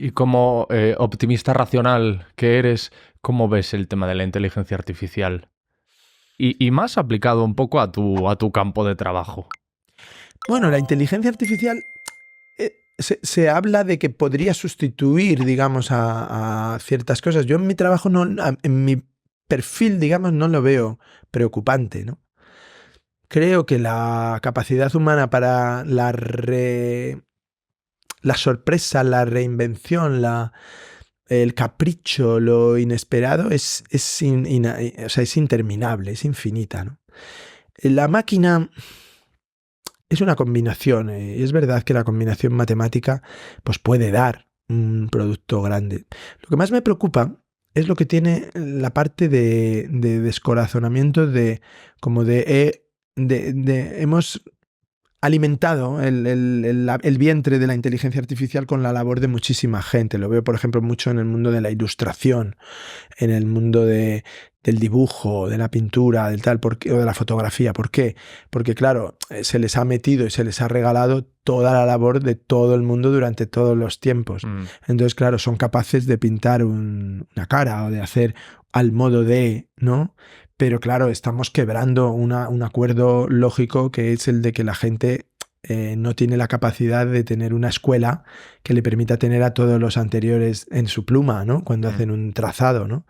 Y como optimista racional que eres, ¿cómo ves el tema de la inteligencia artificial? Y más aplicado un poco a tu campo de trabajo. Bueno, la inteligencia artificial se habla de que podría sustituir, digamos, a ciertas cosas. Yo en mi trabajo, en mi perfil, digamos, no lo veo preocupante, ¿no? Creo que la capacidad humana para la sorpresa, la reinvención, el capricho, lo inesperado es interminable, es infinita, ¿no? La máquina es una combinación, y es verdad que la combinación matemática pues puede dar un producto grande. Lo que más me preocupa es lo que tiene la parte de descorazonamiento, hemos alimentado el vientre de la inteligencia artificial con la labor de muchísima gente. Lo veo, por ejemplo, mucho en el mundo de la ilustración, en el mundo del dibujo, de la pintura, del tal, o de la fotografía. ¿Por qué? Porque, claro, se les ha metido y se les ha regalado toda la labor de todo el mundo durante todos los tiempos. Entonces, claro, son capaces de pintar una cara o de hacer al modo de, ¿no? Pero claro, estamos quebrando un acuerdo lógico, que es el de que la gente no tiene la capacidad de tener una escuela que le permita tener a todos los anteriores en su pluma, ¿no? Cuando hacen un trazado, ¿no?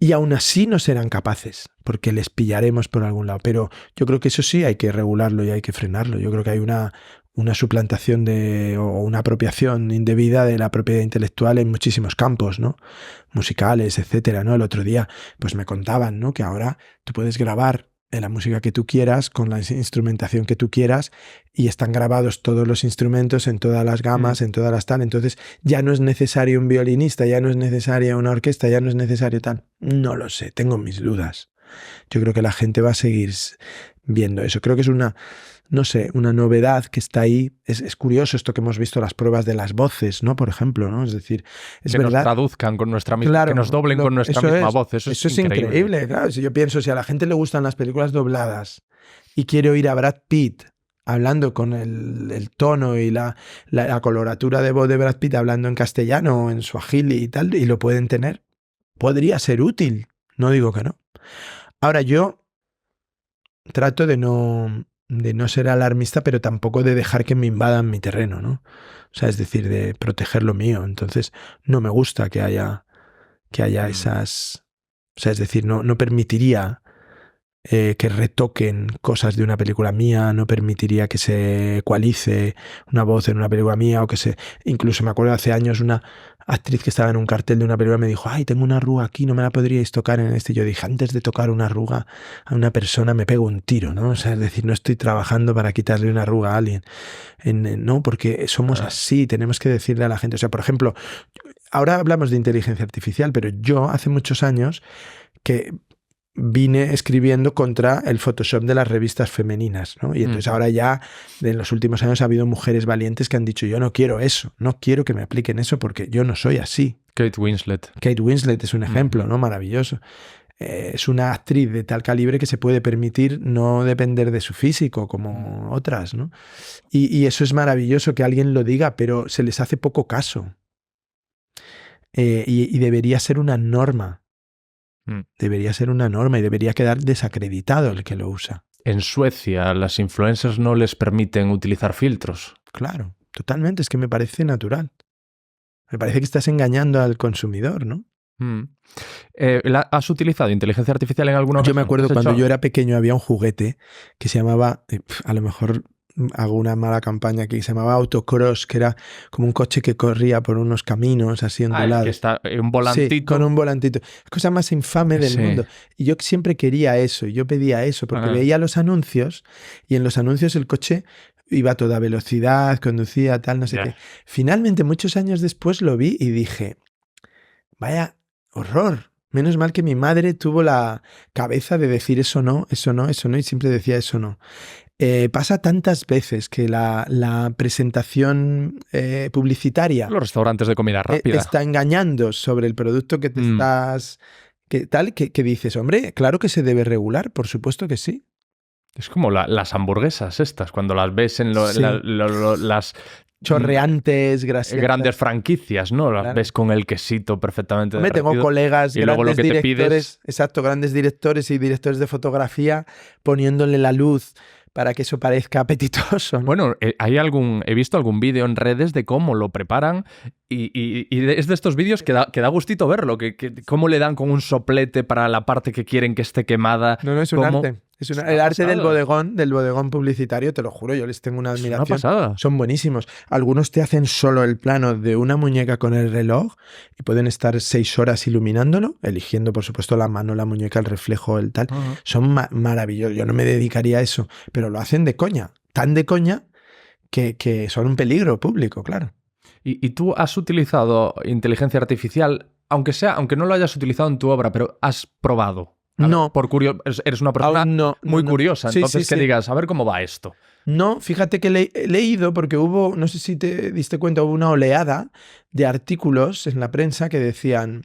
Y aún así no serán capaces, porque les pillaremos por algún lado. Pero yo creo que eso sí hay que regularlo y hay que frenarlo. Yo creo que hay una suplantación o una apropiación indebida de la propiedad intelectual en muchísimos campos, ¿no? Musicales, etcétera, ¿no? El otro día pues me contaban, ¿no? Que ahora tú puedes grabar la música que tú quieras, con la instrumentación que tú quieras, y están grabados todos los instrumentos en todas las gamas, en todas las tal. Entonces ya no es necesario un violinista, ya no es necesaria una orquesta, ya no es necesario tal. No lo sé, tengo mis dudas. Yo creo que la gente va a seguir viendo eso. Creo que es una novedad que está ahí. Es curioso esto que hemos visto, las pruebas de las voces, ¿no? Por ejemplo, ¿no? Es decir, es que verdad. Nos traduzcan con nuestra misma, claro, que nos doblen con nuestra misma voz. Eso es increíble. Claro, si yo pienso, si a la gente le gustan las películas dobladas y quiere oír a Brad Pitt hablando con el tono y la coloratura de voz de Brad Pitt hablando en castellano o en suajili y tal, y lo pueden tener, podría ser útil. No digo que no. Ahora, yo trato de no ser alarmista, pero tampoco de dejar que me invadan mi terreno, ¿no? O sea, es decir, de proteger lo mío. Entonces, no me gusta que haya esas... O sea, es decir, no permitiría que retoquen cosas de una película mía, no permitiría que se ecualice una voz en una película mía, o que se... Incluso me acuerdo hace años una actriz que estaba en un cartel de una película me dijo, ay, tengo una arruga aquí, no me la podríais tocar en este. Yo dije, antes de tocar una arruga a una persona me pego un tiro, ¿no? O sea, es decir, no estoy trabajando para quitarle una arruga a alguien. No, porque somos así, tenemos que decirle a la gente. O sea, por ejemplo, ahora hablamos de inteligencia artificial, pero yo hace muchos años que vine escribiendo contra el Photoshop de las revistas femeninas, ¿no? Y entonces ahora ya, en los últimos años, ha habido mujeres valientes que han dicho, yo no quiero eso, no quiero que me apliquen eso porque yo no soy así. Kate Winslet. Kate Winslet es un ejemplo, ¿no? Maravilloso. Es una actriz de tal calibre que se puede permitir no depender de su físico como otras, ¿no? Y eso es maravilloso que alguien lo diga, pero se les hace poco caso. Y debería ser una norma. Debería ser una norma y debería quedar desacreditado el que lo usa. En Suecia, las influencers no les permiten utilizar filtros. Claro, totalmente. Es que me parece natural. Me parece que estás engañando al consumidor, ¿no? ¿Has utilizado inteligencia artificial en alguna ocasión? Yo me acuerdo cuando yo era pequeño había un juguete que se llamaba, a lo mejor hago una mala campaña aquí, se llamaba Autocross, que era como un coche que corría por unos caminos así ondulados. Que está un volantito. Sí, con un volantito. La cosa más infame del mundo. Y yo siempre quería eso, yo pedía eso, porque veía los anuncios y en los anuncios el coche iba a toda velocidad, conducía tal, no sé qué. Finalmente, muchos años después lo vi y dije, vaya horror. Menos mal que mi madre tuvo la cabeza de decir eso no, eso no, eso no, y siempre decía eso no. Pasa tantas veces que la presentación publicitaria... Los restaurantes de comida rápida. Está engañando sobre el producto que te estás... Que dices, hombre, claro que se debe regular, por supuesto que sí. Es como las hamburguesas estas, cuando las ves en las chorreantes, grandes franquicias, ¿no? Las Claro. ves con el quesito perfectamente Hombre, tengo derretido. colegas, y luego lo grandes que te directores, pides... exacto, grandes directores y directores de fotografía poniéndole la luz para que eso parezca apetitoso, ¿no? Bueno, he visto algún vídeo en redes de cómo lo preparan y es de estos vídeos que da gustito verlo, cómo le dan con un soplete para la parte que quieren que esté quemada. No, es un cómo... arte. Es Es el una arte del pasada. bodegón publicitario, te lo juro, yo les tengo una Es una admiración. pasada. Son buenísimos. Algunos te hacen solo el plano de una muñeca con el reloj y pueden estar 6 horas iluminándolo, eligiendo, por supuesto, la mano, la muñeca, el reflejo, el tal. Ajá. Son maravillosos. Yo no me dedicaría a eso, pero lo hacen de coña. Tan de coña que son un peligro público, claro. ¿Y tú has utilizado inteligencia artificial, aunque no lo hayas utilizado en tu obra, pero has probado? No. Por eres una persona Aún no. muy no. curiosa, Sí, entonces sí, que sí. digas, a ver cómo va esto. No, fíjate que he leído, porque hubo, no sé si te diste cuenta, hubo una oleada de artículos en la prensa que decían,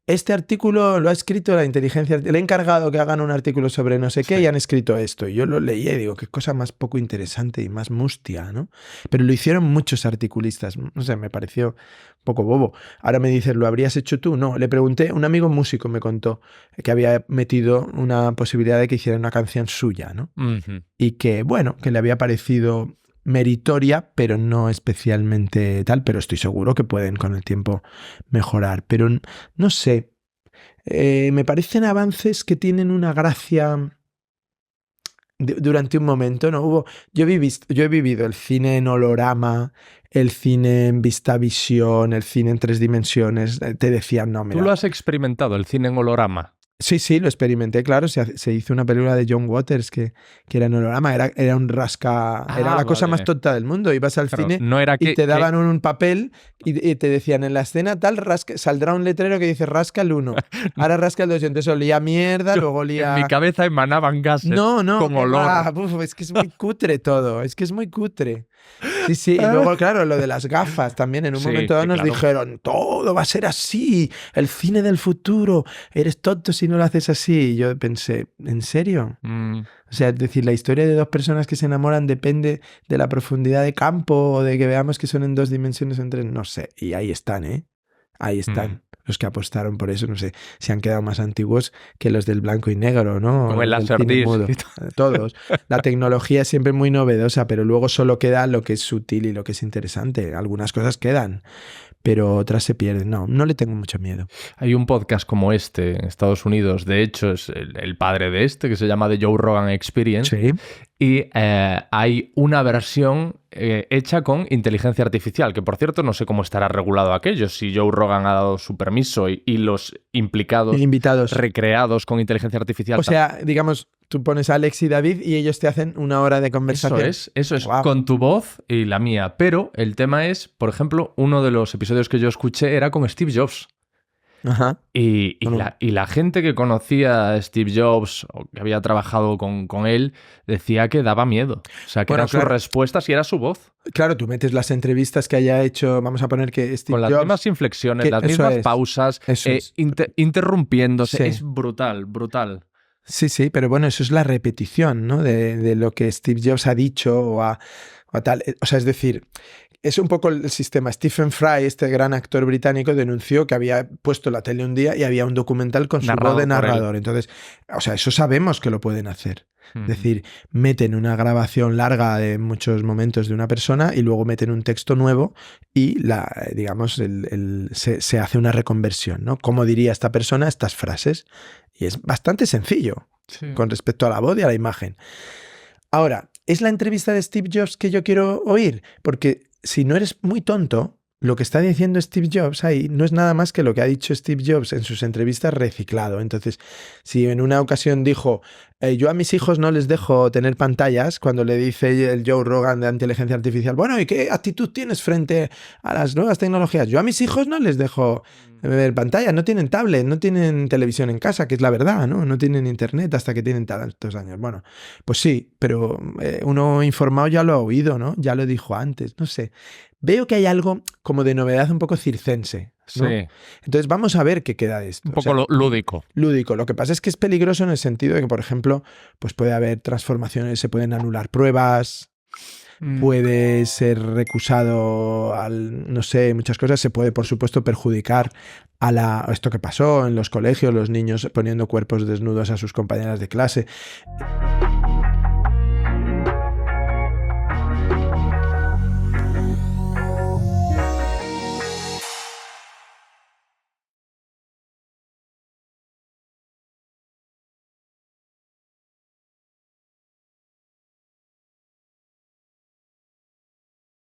este artículo lo ha escrito la inteligencia, le he encargado que hagan un artículo sobre no sé qué y han escrito esto. Y yo lo leía y digo, qué cosa más poco interesante y más mustia, ¿no? Pero lo hicieron muchos articulistas, no sé, me pareció un poco bobo. Ahora me dices, ¿lo habrías hecho tú? No, le pregunté, un amigo músico me contó que había metido una posibilidad de que hiciera una canción suya, ¿no? Ujú. Y que, bueno, que le había parecido meritoria, pero no especialmente tal, pero estoy seguro que pueden con el tiempo mejorar. Pero no sé, me parecen avances que tienen una gracia durante un momento, ¿no? Yo he vivido el cine en holograma, el cine en VistaVision, el cine en 3 dimensiones. Te decían, no, mira. ¿Tú lo has experimentado, el cine en holograma? Sí, lo experimenté, claro. Se hizo una película de John Waters que era en holograma, era un rasca, era la cosa Vale. más tonta del mundo. Ibas al Claro, cine no era y te daban un papel y te decían en la escena tal, saldrá un letrero que dice rasca el 1, ahora rasca el 2. Y entonces olía a mierda, luego olía... En mi cabeza emanaban gases No, con qué olor. va, es que es muy cutre todo, es que es muy cutre. Sí, y luego, claro, lo de las gafas también. En un Sí, momento dado sí, nos claro. dijeron, todo va a ser así, el cine del futuro, eres tonto si no lo haces así. Y yo pensé, ¿en serio? Mm, O sea, es decir, la historia de 2 personas que se enamoran depende de la profundidad de campo o de que veamos que son en 2 dimensiones o en 3, no sé. Y ahí están, ¿eh? Ahí están. Los que apostaron por eso, no sé, se han quedado más antiguos que los del blanco y negro, ¿no? Con el Los del cine Laserdisc mudo. y todo. Todos. La tecnología es siempre muy novedosa, pero luego solo queda lo que es sutil y lo que es interesante. Algunas cosas quedan, pero otras se pierden. No le tengo mucho miedo. Hay un podcast como este en Estados Unidos, de hecho es el padre de este, que se llama The Joe Rogan Experience, Sí. y hay una versión hecha con inteligencia artificial, que por cierto no sé cómo estará regulado aquello, si Joe Rogan ha dado su permiso y los implicados Invitados. recreados con inteligencia artificial. O sea, digamos, tú pones a Alex y David y ellos te hacen 1 hora de conversación. Eso es, Guau. con tu voz y la mía. Pero el tema es, por ejemplo, uno de los episodios que yo escuché era con Steve Jobs. Ajá. Y Bueno. la gente que conocía a Steve Jobs o que había trabajado con él decía que daba miedo. O sea, que Bueno, eran sus claro. respuestas y era su voz. Claro, tú metes las entrevistas que haya hecho, vamos a poner que Steve Con las Jobs... mismas inflexiones, que las eso mismas es, pausas, eso es. interrumpiéndose. Sí. Es brutal, brutal. Sí, pero bueno, eso es la repetición, ¿no? De lo que Steve Jobs ha dicho o tal. O sea, es decir, es un poco el sistema. Stephen Fry, este gran actor británico, denunció que había puesto la tele un día y había un documental con su Narrado voz de por él. narrador. Entonces, o sea, eso sabemos que lo pueden hacer. Es decir, meten una grabación larga de muchos momentos de una persona y luego meten un texto nuevo y digamos, se hace una reconversión, ¿no? ¿Cómo diría esta persona estas frases? Y es bastante sencillo Sí. con respecto a la voz y a la imagen. Ahora, ¿es la entrevista de Steve Jobs que yo quiero oír? Porque si no eres muy tonto, lo que está diciendo Steve Jobs ahí no es nada más que lo que ha dicho Steve Jobs en sus entrevistas reciclado. Entonces, si en una ocasión dijo, yo a mis hijos no les dejo tener pantallas, cuando le dice el Joe Rogan de inteligencia artificial, bueno, ¿y qué actitud tienes frente a las nuevas tecnologías? Yo a mis hijos no les dejo ver pantallas, no tienen tablet, no tienen televisión en casa, que es la verdad, ¿no? No tienen internet hasta que tienen tantos años. Bueno, pues sí, pero uno informado ya lo ha oído, ¿no? Ya lo dijo antes, no sé. Veo que hay algo como de novedad un poco circense, ¿no? Sí. Entonces vamos a ver qué queda de esto. Un poco lúdico. Lúdico. Lo que pasa es que es peligroso en el sentido de que, por ejemplo, pues puede haber transformaciones, se pueden anular pruebas. puede ser recusado no sé, muchas cosas. Se puede, por supuesto, perjudicar a esto que pasó en los colegios, los niños poniendo cuerpos desnudos a sus compañeras de clase.